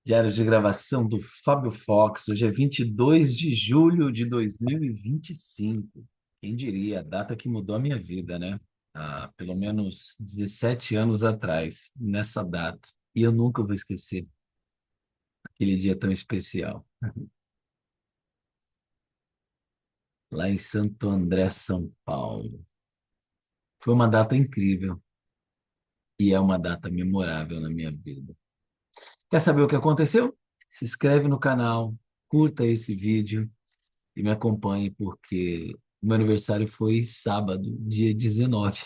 Diário de gravação do Fábio Fox. Hoje é 22 de julho de 2025. Quem diria, a data que mudou a minha vida, né? Há pelo menos 17 anos atrás, nessa data. E eu nunca vou esquecer aquele dia tão especial. Lá em Santo André, São Paulo. Foi uma data incrível e é uma data memorável na minha vida. Quer saber o que aconteceu? Se inscreve no canal, curta esse vídeo e me acompanhe, porque o meu aniversário foi sábado, dia 19.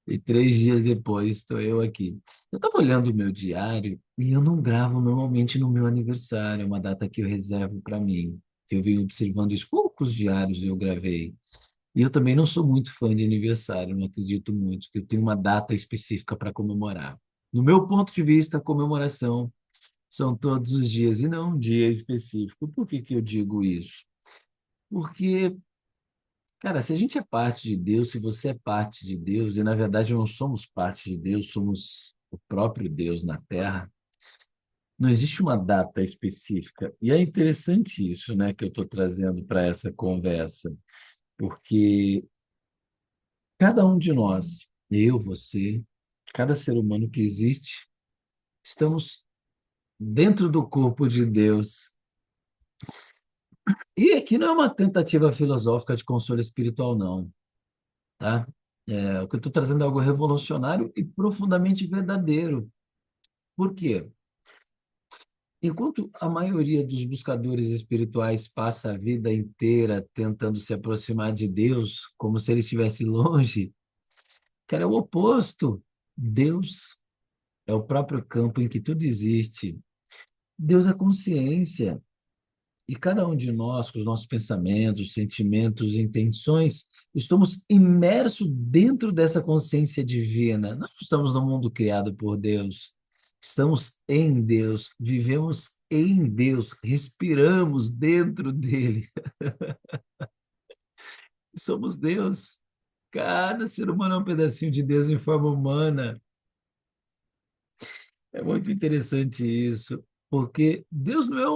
E 3 dias depois estou eu aqui. Eu estava olhando o meu diário e eu não gravo normalmente no meu aniversário, é uma data que eu reservo para mim. Eu venho observando os poucos diários que eu gravei. E eu também não sou muito fã de aniversário, não acredito muito que eu tenho uma data específica para comemorar. No meu ponto de vista, a comemoração são todos os dias e não um dia específico. Por que que eu digo isso? Porque, cara, se a gente é parte de Deus, se você é parte de Deus, e na verdade não somos parte de Deus, somos o próprio Deus na Terra, não existe uma data específica. E é interessante isso, né, que eu estou trazendo para essa conversa, porque cada um de nós, eu, você, cada ser humano que existe, estamos dentro do corpo de Deus. E aqui não é uma tentativa filosófica de consolo espiritual, não, tá? O que eu estou trazendo é algo revolucionário e profundamente verdadeiro. Por quê? Enquanto a maioria dos buscadores espirituais passa a vida inteira tentando se aproximar de Deus, como se ele estivesse longe, cara, é o oposto. Deus é o próprio campo em que tudo existe. Deus é consciência. E cada um de nós, com os nossos pensamentos, sentimentos, intenções, estamos imersos dentro dessa consciência divina. Nós não estamos no mundo criado por Deus. Estamos em Deus, vivemos em Deus, respiramos dentro dele. Somos Deus. Cada ser humano é um pedacinho de Deus em forma humana. É muito interessante isso, porque Deus não é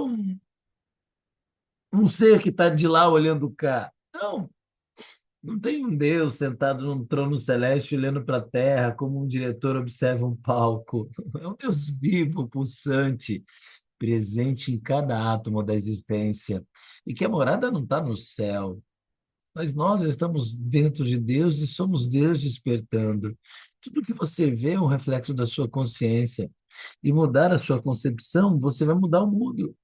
um ser que está de lá olhando cá. Não, não tem um Deus sentado num trono celeste olhando para a terra como um diretor observa um palco. É um Deus vivo, pulsante, presente em cada átomo da existência. E que a morada não está no céu, mas nós estamos dentro de Deus e somos Deus despertando. Tudo que você vê é um reflexo da sua consciência. E mudar a sua concepção, você vai mudar o mundo.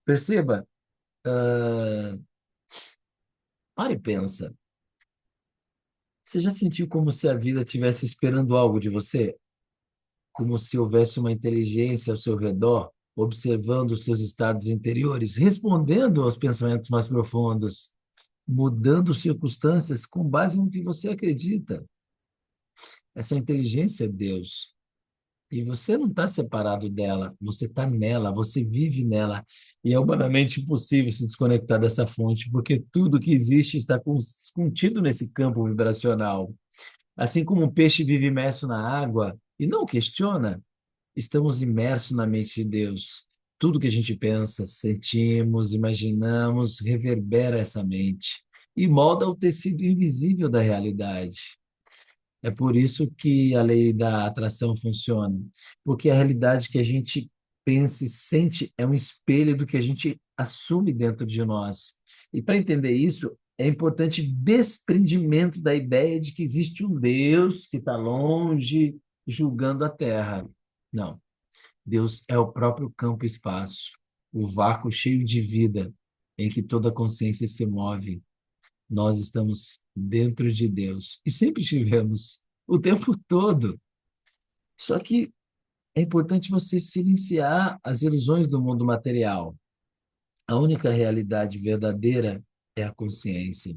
Perceba? Ah, para e pensa. Você já sentiu como se a vida estivesse esperando algo de você? Como se houvesse uma inteligência ao seu redor, observando os seus estados interiores, respondendo aos pensamentos mais profundos, mudando circunstâncias com base no que você acredita. Essa inteligência é Deus. E você não está separado dela, você está nela, você vive nela. E é humanamente impossível se desconectar dessa fonte, porque tudo que existe está contido nesse campo vibracional. Assim como um peixe vive imerso na água e não questiona, estamos imersos na mente de Deus. Tudo que a gente pensa, sentimos, imaginamos, reverbera essa mente e molda o tecido invisível da realidade. É por isso que a lei da atração funciona, porque a realidade que a gente pensa e sente é um espelho do que a gente assume dentro de nós. E para entender isso, é importante desprendimento da ideia de que existe um Deus que está longe, julgando a Terra. Não. Deus é o próprio campo e espaço, o vácuo cheio de vida em que toda consciência se move. Nós estamos dentro de Deus e sempre estivemos o tempo todo. Só que é importante você silenciar as ilusões do mundo material. A única realidade verdadeira é a consciência.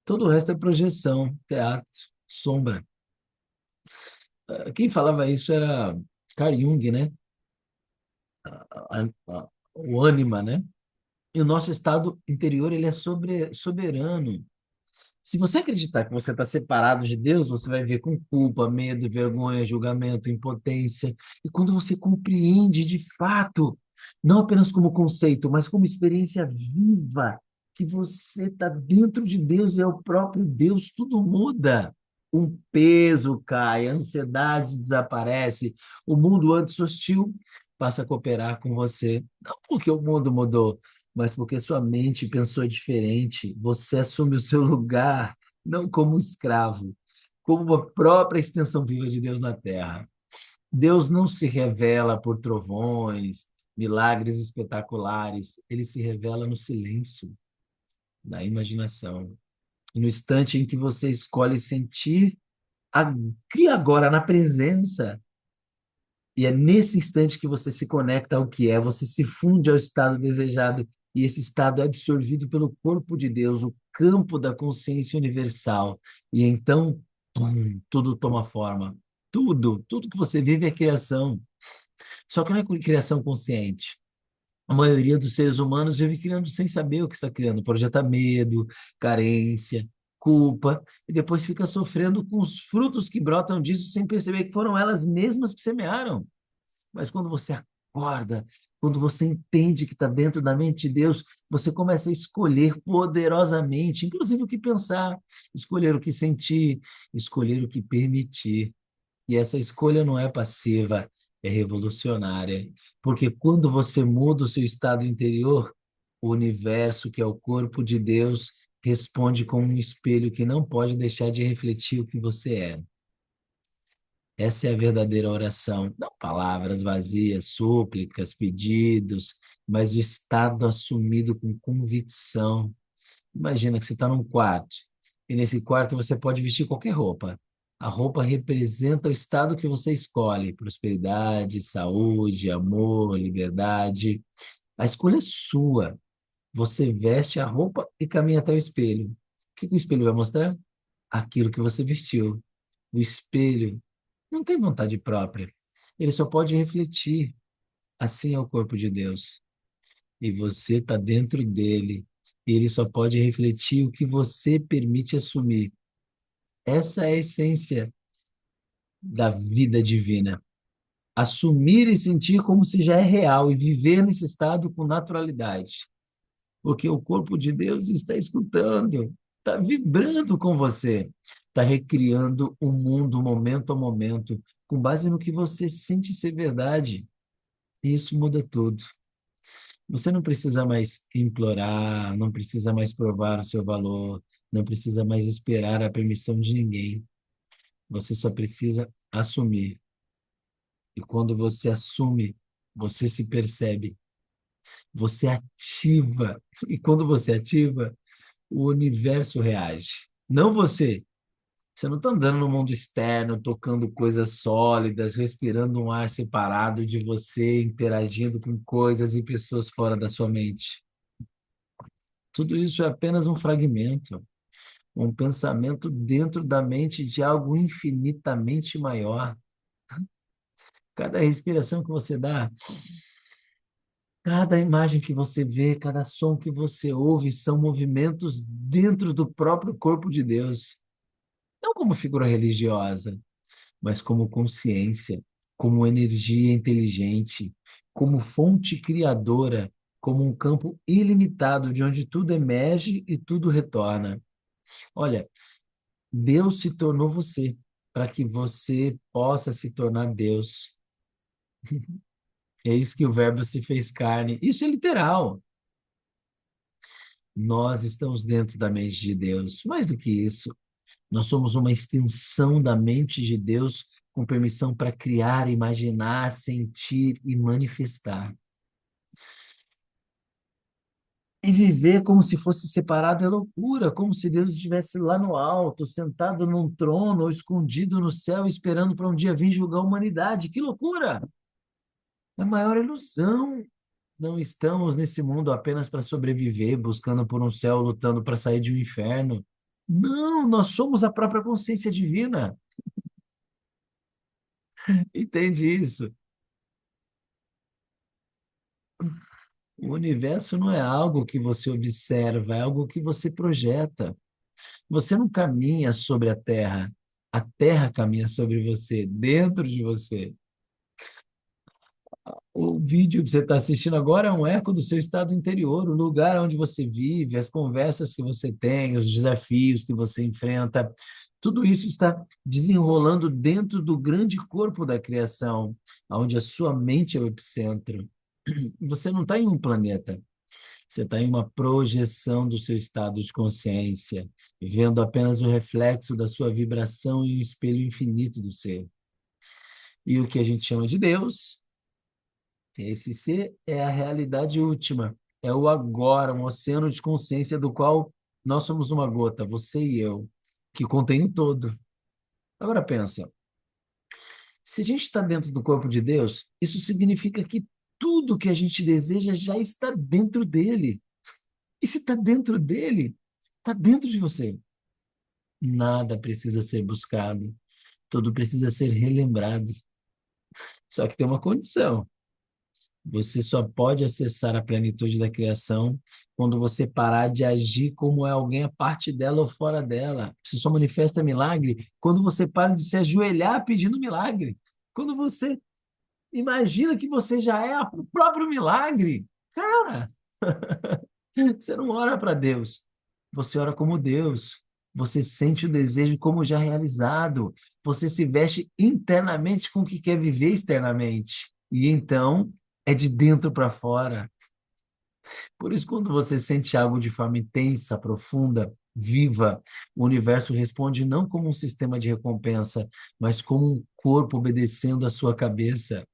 Todo o resto é projeção, teatro, sombra. Quem falava isso era Carl Jung, né? O ânima, né? E o nosso estado interior, ele é soberano. Se você acreditar que você está separado de Deus, você vai ver com culpa, medo, vergonha, julgamento, impotência. E quando você compreende de fato, não apenas como conceito, mas como experiência viva, que você está dentro de Deus e é o próprio Deus, tudo muda. Um peso cai, a ansiedade desaparece, o mundo antes hostil passa a cooperar com você. Não porque o mundo mudou, mas porque sua mente pensou diferente. Você assume o seu lugar, não como um escravo, como uma própria extensão viva de Deus na Terra. Deus não se revela por trovões, milagres espetaculares. Ele se revela no silêncio, na imaginação. E no instante em que você escolhe sentir aqui agora, na presença, e é nesse instante que você se conecta ao que é, você se funde ao estado desejado, e esse estado é absorvido pelo corpo de Deus, o campo da consciência universal. E então, pum, tudo toma forma. Tudo que você vive é criação. Só que não é criação consciente. A maioria dos seres humanos vive criando sem saber o que está criando, projeta medo, carência, culpa, e depois fica sofrendo com os frutos que brotam disso sem perceber que foram elas mesmas que semearam. Mas quando você acorda, quando você entende que está dentro da mente de Deus, você começa a escolher poderosamente, inclusive o que pensar, escolher o que sentir, escolher o que permitir. E essa escolha não é passiva, é revolucionária. Porque quando você muda o seu estado interior, o universo, que é o corpo de Deus, responde com um espelho que não pode deixar de refletir o que você é. Essa é a verdadeira oração. Não palavras vazias, súplicas, pedidos, mas o estado assumido com convicção. Imagina que você está num quarto, e nesse quarto você pode vestir qualquer roupa. A roupa representa o estado que você escolhe: prosperidade, saúde, amor, liberdade. A escolha é sua. Você veste a roupa e caminha até o espelho. O que que o espelho vai mostrar? Aquilo que você vestiu. O espelho não tem vontade própria. Ele só pode refletir. Assim é o corpo de Deus. E você está dentro dele. E ele só pode refletir o que você permite assumir. Essa é a essência da vida divina. Assumir e sentir como se já é real e viver nesse estado com naturalidade. Porque o corpo de Deus está escutando, está vibrando com você, está recriando o mundo momento a momento, com base no que você sente ser verdade. E isso muda tudo. Você não precisa mais implorar, não precisa mais provar o seu valor, não precisa mais esperar a permissão de ninguém. Você só precisa assumir. E quando você assume, você se percebe, você ativa. E quando você ativa, o universo reage. Não você. Você não está andando no mundo externo, tocando coisas sólidas, respirando um ar separado de você, interagindo com coisas e pessoas fora da sua mente. Tudo isso é apenas um fragmento, um pensamento dentro da mente de algo infinitamente maior. Cada respiração que você dá, cada imagem que você vê, cada som que você ouve são movimentos dentro do próprio corpo de Deus. Não como figura religiosa, mas como consciência, como energia inteligente, como fonte criadora, como um campo ilimitado de onde tudo emerge e tudo retorna. Olha, Deus se tornou você para que você possa se tornar Deus. Eis que o Verbo se fez carne. Isso é literal. Nós estamos dentro da mente de Deus. Mais do que isso, nós somos uma extensão da mente de Deus com permissão para criar, imaginar, sentir e manifestar. E viver como se fosse separado é loucura, como se Deus estivesse lá no alto, sentado num trono ou escondido no céu, esperando para um dia vir julgar a humanidade. Que loucura! É a maior ilusão. Não estamos nesse mundo apenas para sobreviver, buscando por um céu, lutando para sair de um inferno. Não, nós somos a própria consciência divina. Entende isso? O universo não é algo que você observa, é algo que você projeta. Você não caminha sobre a terra caminha sobre você, dentro de você. O vídeo que você está assistindo agora é um eco do seu estado interior, o lugar onde você vive, as conversas que você tem, os desafios que você enfrenta. Tudo isso está desenrolando dentro do grande corpo da criação, onde a sua mente é o epicentro. Você não está em um planeta, você está em uma projeção do seu estado de consciência, vendo apenas o reflexo da sua vibração em um espelho infinito do ser. E o que a gente chama de Deus, esse ser é a realidade última, é o agora, um oceano de consciência do qual nós somos uma gota, você e eu, que contém o todo. Agora pensa, se a gente está dentro do corpo de Deus, isso significa que tudo que a gente deseja já está dentro dele. E se está dentro dele, está dentro de você. Nada precisa ser buscado, tudo precisa ser relembrado. Só que tem uma condição. Você só pode acessar a plenitude da criação quando você parar de agir como é alguém a parte dela ou fora dela. Você só manifesta milagre quando você para de se ajoelhar pedindo milagre. Quando você imagina que você já é o próprio milagre. Cara, você não ora para Deus, você ora como Deus. Você sente o desejo como já realizado. Você se veste internamente com o que quer viver externamente. E então é de dentro para fora. Por isso, quando você sente algo de forma intensa, profunda, viva, o universo responde não como um sistema de recompensa, mas como um corpo obedecendo à sua cabeça.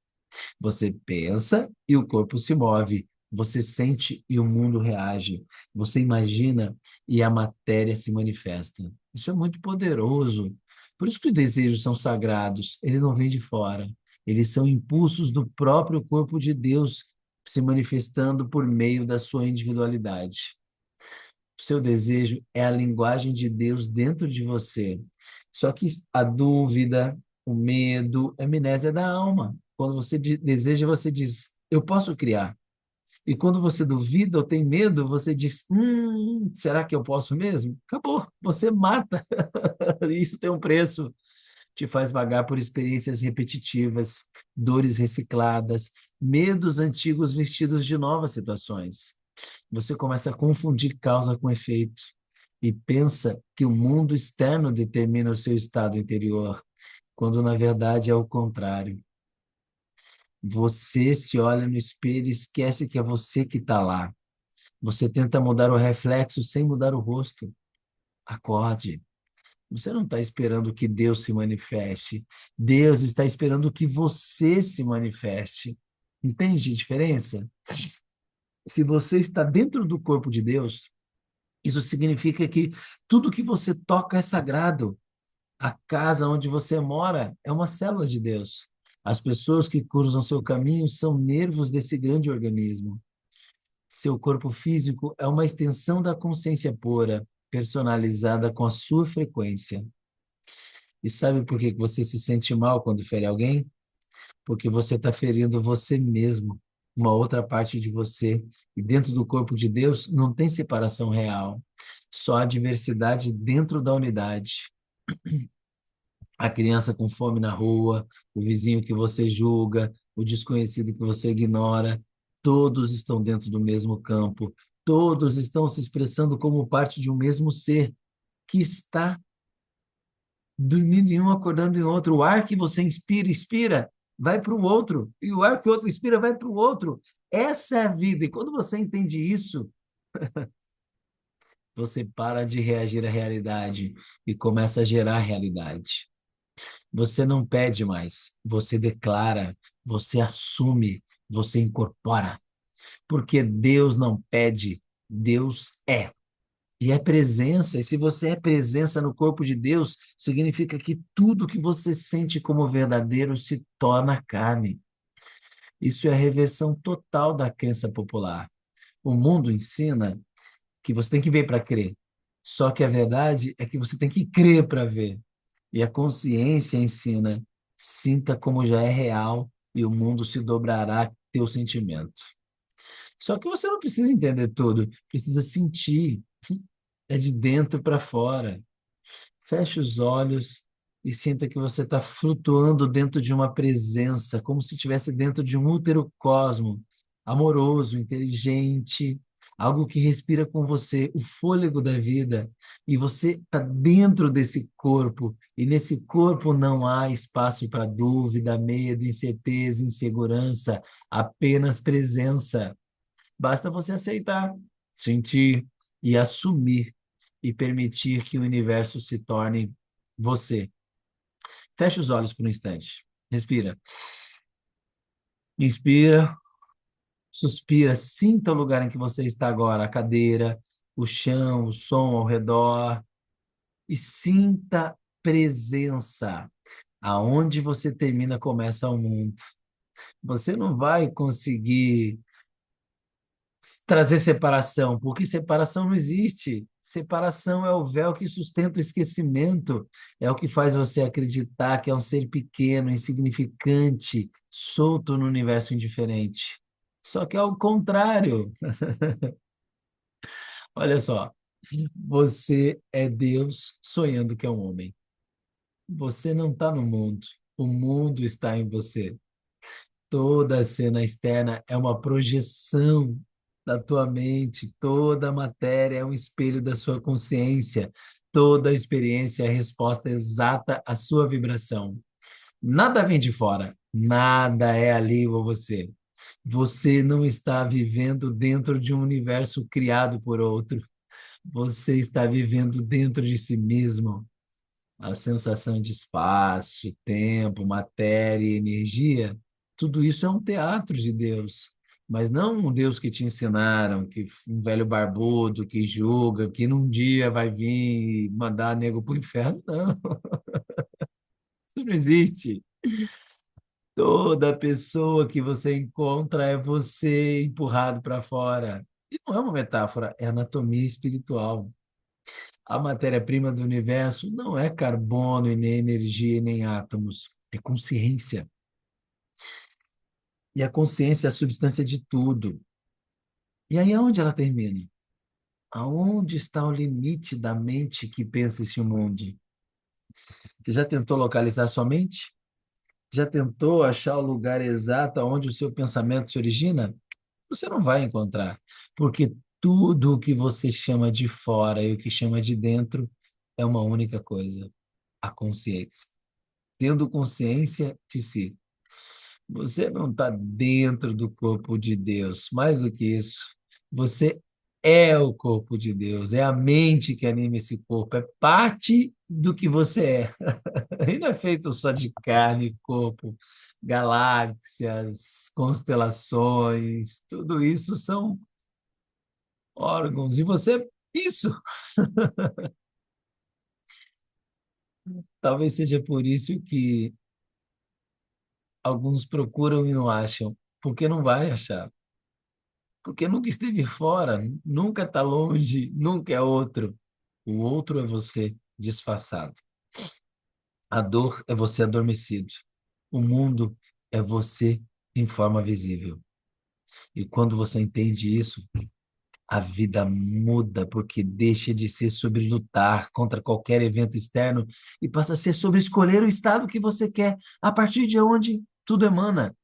Você pensa e o corpo se move. Você sente e o mundo reage. Você imagina e a matéria se manifesta. Isso é muito poderoso. Por isso que os desejos são sagrados. Eles não vêm de fora. Eles são impulsos do próprio corpo de Deus se manifestando por meio da sua individualidade. O seu desejo é a linguagem de Deus dentro de você. Só que a dúvida, o medo, a amnésia da alma. Quando você deseja, você diz, eu posso criar. E quando você duvida ou tem medo, você diz, será que eu posso mesmo? Acabou, você mata. Isso tem um preço. Te faz vagar por experiências repetitivas, dores recicladas, medos antigos vestidos de novas situações. Você começa a confundir causa com efeito e pensa que o mundo externo determina o seu estado interior, quando na verdade é o contrário. Você se olha no espelho e esquece que é você que está lá. Você tenta mudar o reflexo sem mudar o rosto. Acorde. Você não está esperando que Deus se manifeste. Deus está esperando que você se manifeste. Entende a diferença? Se você está dentro do corpo de Deus, isso significa que tudo que você toca é sagrado. A casa onde você mora é uma célula de Deus. As pessoas que cruzam seu caminho são nervos desse grande organismo. Seu corpo físico é uma extensão da consciência pura, personalizada com a sua frequência. E sabe por que você se sente mal quando fere alguém? Porque você está ferindo você mesmo, uma outra parte de você. E dentro do corpo de Deus não tem separação real, só a diversidade dentro da unidade. A criança com fome na rua, o vizinho que você julga, o desconhecido que você ignora, todos estão dentro do mesmo campo, todos estão se expressando como parte de um mesmo ser que está dormindo em um, acordando em outro. O ar que você inspira, vai para o outro, e o ar que o outro inspira vai para o outro. Essa é a vida. E quando você entende isso, você para de reagir à realidade e começa a gerar realidade. Você não pede mais, você declara, você assume, você incorpora. Porque Deus não pede, Deus é. E é presença, e se você é presença no corpo de Deus, significa que tudo que você sente como verdadeiro se torna carne. Isso é a reversão total da crença popular. O mundo ensina que você tem que ver para crer. Só que a verdade é que você tem que crer para ver. E a consciência ensina, sinta como já é real e o mundo se dobrará a teu sentimento. Só que você não precisa entender tudo, precisa sentir. é de dentro para fora. Feche os olhos e sinta que você está flutuando dentro de uma presença, como se estivesse dentro de um útero cosmo, amoroso, inteligente, algo que respira com você, o fôlego da vida. E você está dentro desse corpo, e nesse corpo não há espaço para dúvida, medo, incerteza, insegurança, apenas presença. Basta você aceitar, sentir e assumir e permitir que o universo se torne você. Feche os olhos por um instante. Respira. Inspira, suspira, sinta o lugar em que você está agora, a cadeira, o chão, o som ao redor e sinta presença. Aonde você termina, começa o mundo. Você não vai conseguir trazer separação, porque separação não existe. Separação é o véu que sustenta o esquecimento, é o que faz você acreditar que é um ser pequeno, insignificante, solto no universo indiferente. Só que é o contrário. Olha só, você é Deus sonhando que é um homem. Você não está no mundo, o mundo está em você. Toda a cena externa é uma projeção da tua mente, toda a matéria é um espelho da sua consciência, toda a experiência é a resposta exata à sua vibração. Nada vem de fora, nada é alheio a você. Você não está vivendo dentro de um universo criado por outro, você está vivendo dentro de si mesmo. A sensação de espaço, tempo, matéria e energia, tudo isso é um teatro de Deus, mas não um Deus que te ensinaram, que um velho barbudo que julga, que num dia vai vir e mandar nego para o inferno. Não, isso não existe. Toda pessoa que você encontra é você empurrado para fora. E não é uma metáfora, é anatomia espiritual. A matéria-prima do universo não é carbono e nem energia e nem átomos, é consciência. E a consciência é a substância de tudo. E aí aonde ela termina? Aonde está o limite da mente que pensa esse mundo? Você já tentou localizar sua mente? Já tentou achar o lugar exato onde o seu pensamento se origina? Você não vai encontrar, porque tudo o que você chama de fora e o que chama de dentro é uma única coisa, a consciência. Tendo consciência de si. Você não está dentro do corpo de Deus. Mais do que isso, você é o corpo de Deus. É a mente que anima esse corpo. É parte do que você é. Ele não é feito só de carne e corpo. Galáxias, constelações, tudo isso são órgãos. E você é isso. Talvez seja por isso que alguns procuram e não acham, porque não vai achar. Porque nunca esteve fora, nunca está longe, nunca é outro. O outro é você disfarçado. A dor é você adormecido. O mundo é você em forma visível. E quando você entende isso, a vida muda, porque deixa de ser sobre lutar contra qualquer evento externo e passa a ser sobre escolher o estado que você quer, a partir de onde tudo emana.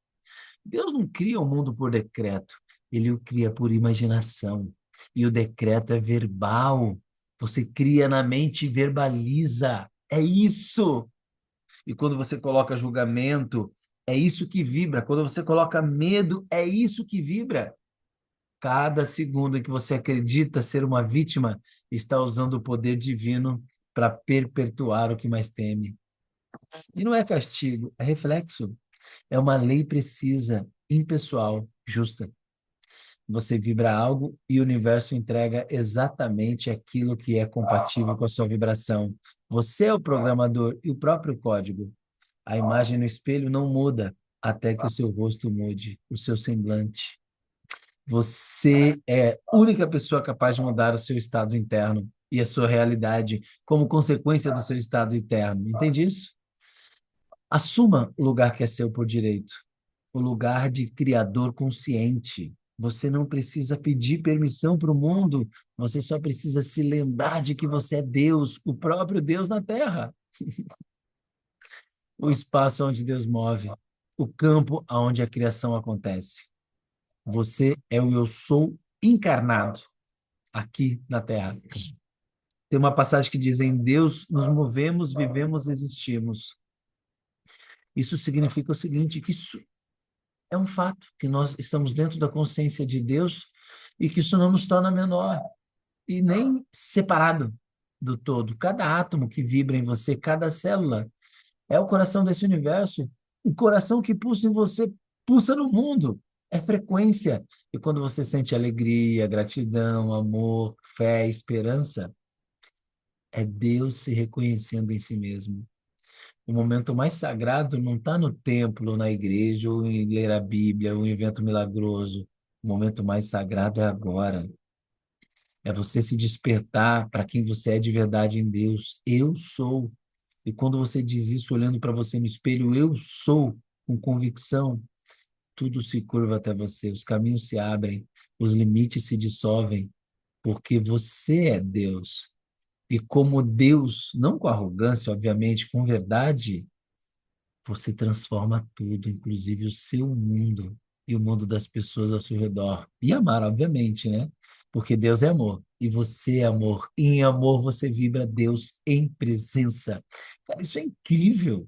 Deus não cria o mundo por decreto, ele o cria por imaginação. E o decreto é verbal. Você cria na mente e verbaliza. É isso. E quando você coloca julgamento, é isso que vibra. Quando você coloca medo, é isso que vibra. Cada segundo em que você acredita ser uma vítima, está usando o poder divino para perpetuar o que mais teme. E não é castigo, é reflexo. É uma lei precisa, impessoal, justa. Você vibra algo e o universo entrega exatamente aquilo que é compatível com a sua vibração. Você é o programador e o próprio código. A imagem no espelho não muda até que o seu rosto mude, o seu semblante. Você é a única pessoa capaz de mudar o seu estado interno e a sua realidade como consequência do seu estado interno. Entende isso? Assuma o lugar que é seu por direito, o lugar de criador consciente. Você não precisa pedir permissão para o mundo, você só precisa se lembrar de que você é Deus, o próprio Deus na Terra. O espaço onde Deus move, o campo onde a criação acontece. Você é o eu sou encarnado aqui na Terra. Tem uma passagem que diz: em Deus nos movemos, vivemos, existimos. Isso significa o seguinte, que isso é um fato, que nós estamos dentro da consciência de Deus e que isso não nos torna menor e nem separado do todo. Cada átomo que vibra em você, cada célula, é o coração desse universo. O coração que pulsa em você, pulsa no mundo. É frequência. E quando você sente alegria, gratidão, amor, fé, esperança, é Deus se reconhecendo em si mesmo. O momento mais sagrado não está no templo, na igreja, ou em ler a Bíblia, ou em evento milagroso. O momento mais sagrado é agora. É você se despertar para quem você é de verdade em Deus. Eu sou. E quando você diz isso olhando para você no espelho, eu sou, com convicção, tudo se curva até você, os caminhos se abrem, os limites se dissolvem, porque você é Deus. E como Deus, não com arrogância, obviamente, com verdade, você transforma tudo, inclusive o seu mundo e o mundo das pessoas ao seu redor. E amar, obviamente, né? Porque Deus é amor e você é amor. E em amor você vibra Deus em presença. Cara, isso é incrível.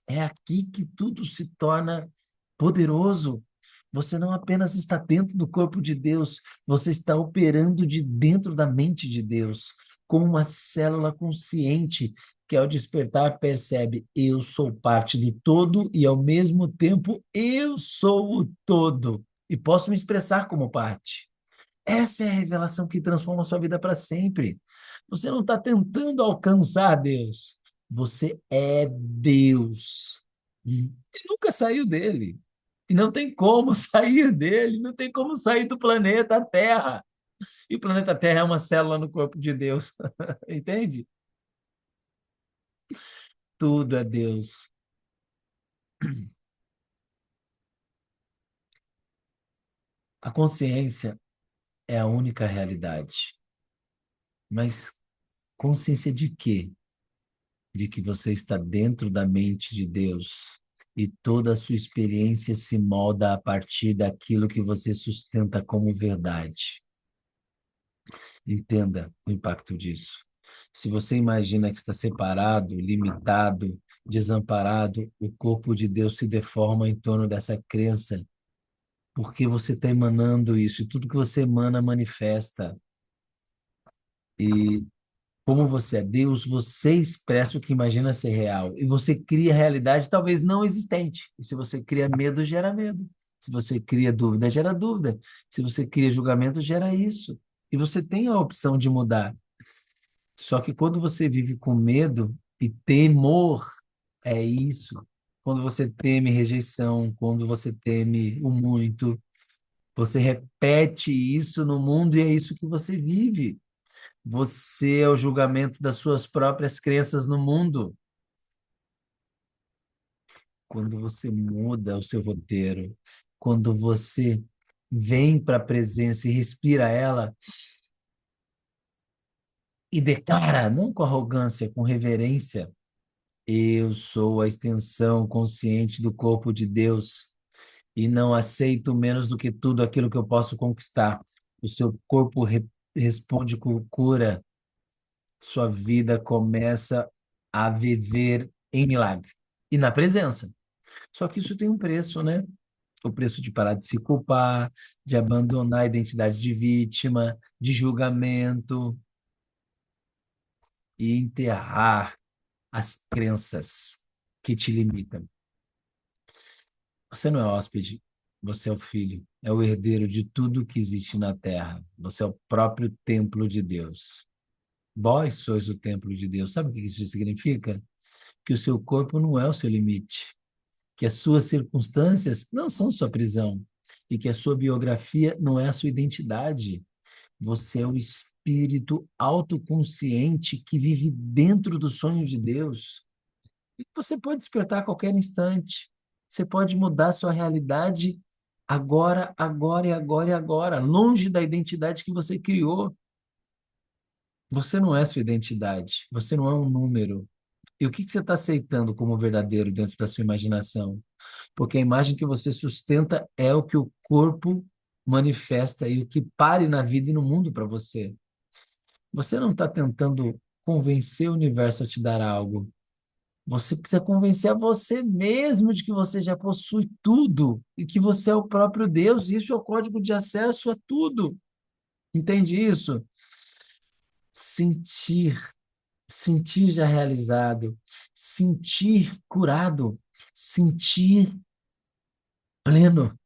É aqui que tudo se torna poderoso. Você não apenas está dentro do corpo de Deus, você está operando de dentro da mente de Deus, como uma célula consciente que, ao despertar, percebe: eu sou parte do todo e, ao mesmo tempo, eu sou o todo e posso me expressar como parte. Essa é a revelação que transforma a sua vida para sempre. Você não está tentando alcançar Deus. Você é Deus. E nunca saiu dele. E não tem como sair dele, não tem como sair do planeta Terra. E o planeta Terra é uma célula no corpo de Deus. Entende? Tudo é Deus. A consciência é a única realidade. Mas consciência de quê? De que você está dentro da mente de Deus e toda a sua experiência se molda a partir daquilo que você sustenta como verdade. Entenda o impacto disso. Se você imagina que está separado, limitado, desamparado, o corpo de Deus se deforma em torno dessa crença, porque você está emanando isso, e tudo que você emana manifesta. E como você é Deus, você expressa o que imagina ser real. E você cria realidade talvez não existente. E se você cria medo, gera medo. Se você cria dúvida, gera dúvida. Se você cria julgamento, gera isso. E você tem a opção de mudar. Só que quando você vive com medo e temor, é isso. Quando você teme rejeição, quando você teme o muito, você repete isso no mundo e é isso que você vive. Você é o julgamento das suas próprias crenças no mundo. Quando você muda o seu roteiro, quando você vem para a presença e respira ela e declara, não com arrogância, com reverência: eu sou a extensão consciente do corpo de Deus e não aceito menos do que tudo aquilo que eu posso conquistar. O seu corpo responde com cura, sua vida começa a viver em milagre e na presença. Só que isso tem um preço, né? O preço de parar de se culpar, de abandonar a identidade de vítima, de julgamento e enterrar as crenças que te limitam. Você não é hóspede, você é o filho, é o herdeiro de tudo que existe na terra. Você é o próprio templo de Deus. Vós sois o templo de Deus. Sabe o que isso significa? Que o seu corpo não é o seu limite, que as suas circunstâncias não são sua prisão e que a sua biografia não é a sua identidade. Você é o espírito autoconsciente que vive dentro do sonho de Deus. E você pode despertar a qualquer instante. Você pode mudar sua realidade Agora, agora e agora e agora, longe da identidade que você criou. Você não é sua identidade, você não é um número. E o que que você está aceitando como verdadeiro dentro da sua imaginação? Porque a imagem que você sustenta é o que o corpo manifesta e o que pare na vida e no mundo para você. Você não está tentando convencer o universo a te dar algo. Você precisa convencer a você mesmo de que você já possui tudo e que você é o próprio Deus. Isso é o código de acesso a tudo. Entende isso? Sentir, sentir já realizado, sentir curado, sentir pleno.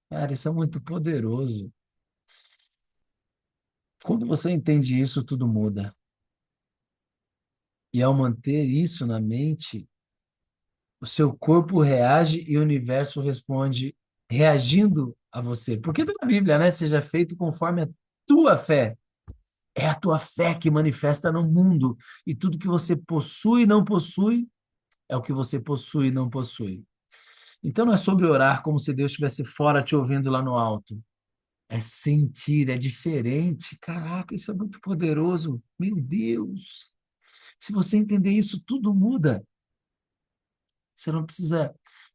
Cara, isso é muito poderoso. Quando você entende isso, tudo muda. E ao manter isso na mente, o seu corpo reage e o universo responde reagindo a você. Porque tá na Bíblia, né? Seja feito conforme a tua fé. É a tua fé que manifesta no mundo. E tudo que você possui e não possui é o que você possui e não possui. Então não é sobre orar como se Deus estivesse fora te ouvindo lá no alto. É sentir, é diferente. Caraca, isso é muito poderoso. Meu Deus. Se você entender isso, tudo muda. Você não precisa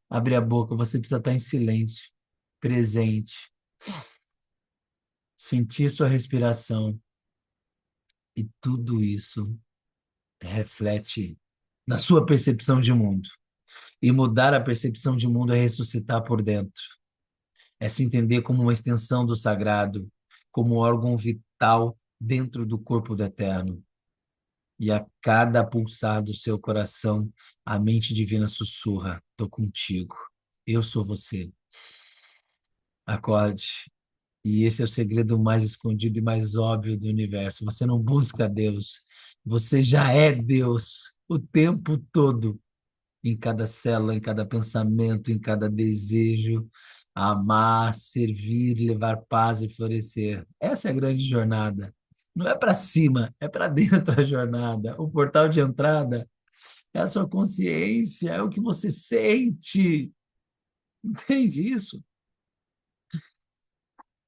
abrir a boca, você precisa estar em silêncio, presente, sentir sua respiração. E tudo isso reflete na sua percepção de mundo. E mudar a percepção de mundo é ressuscitar por dentro. É se entender como uma extensão do sagrado, como um órgão vital dentro do corpo do eterno. E a cada pulsar do seu coração, a mente divina sussurra: estou contigo, eu sou você. Acorde. E esse é o segredo mais escondido e mais óbvio do universo. Você não busca Deus, você já é Deus o tempo todo, em cada célula, em cada pensamento, em cada desejo. Amar, servir, levar paz e florescer. Essa é a grande jornada. Não é para cima, é para dentro a jornada. O portal de entrada é a sua consciência, é o que você sente. Entende isso?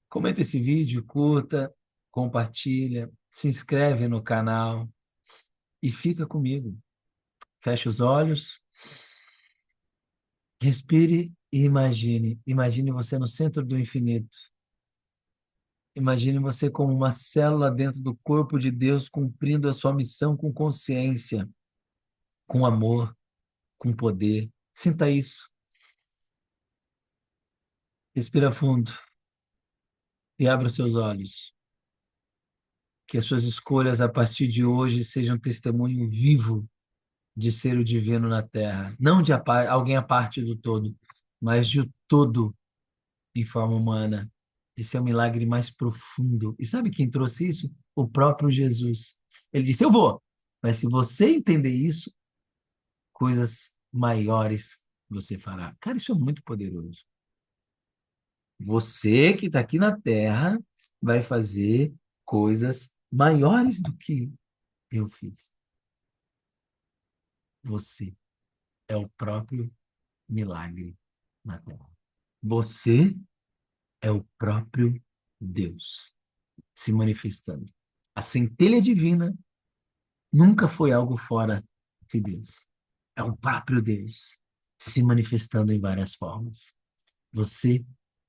Comenta esse vídeo, curta, compartilha, se inscreve no canal e fica comigo. Feche os olhos, respire e imagine. Imagine você no centro do infinito. Imagine você como uma célula dentro do corpo de Deus, cumprindo a sua missão com consciência, com amor, com poder. Sinta isso. Respira fundo e abra os seus olhos. Que as suas escolhas a partir de hoje sejam testemunho vivo de ser o divino na Terra. Não de alguém à parte do todo, mas de todo em forma humana. Esse é o milagre mais profundo. E sabe quem trouxe isso? O próprio Jesus. Ele disse: Eu vou. Mas se você entender isso, coisas maiores você fará. Cara, isso é muito poderoso. Você que está aqui na Terra vai fazer coisas maiores do que eu fiz. Você é o próprio milagre na Terra. Você é o próprio Deus se manifestando. A centelha divina nunca foi algo fora de Deus. É o próprio Deus se manifestando em várias formas. Você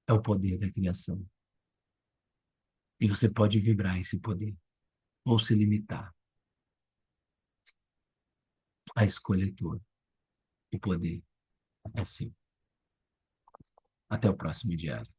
é o poder da criação. E você pode vibrar esse poder ou se limitar. A escolha é tua. O poder é seu. Até o próximo diário.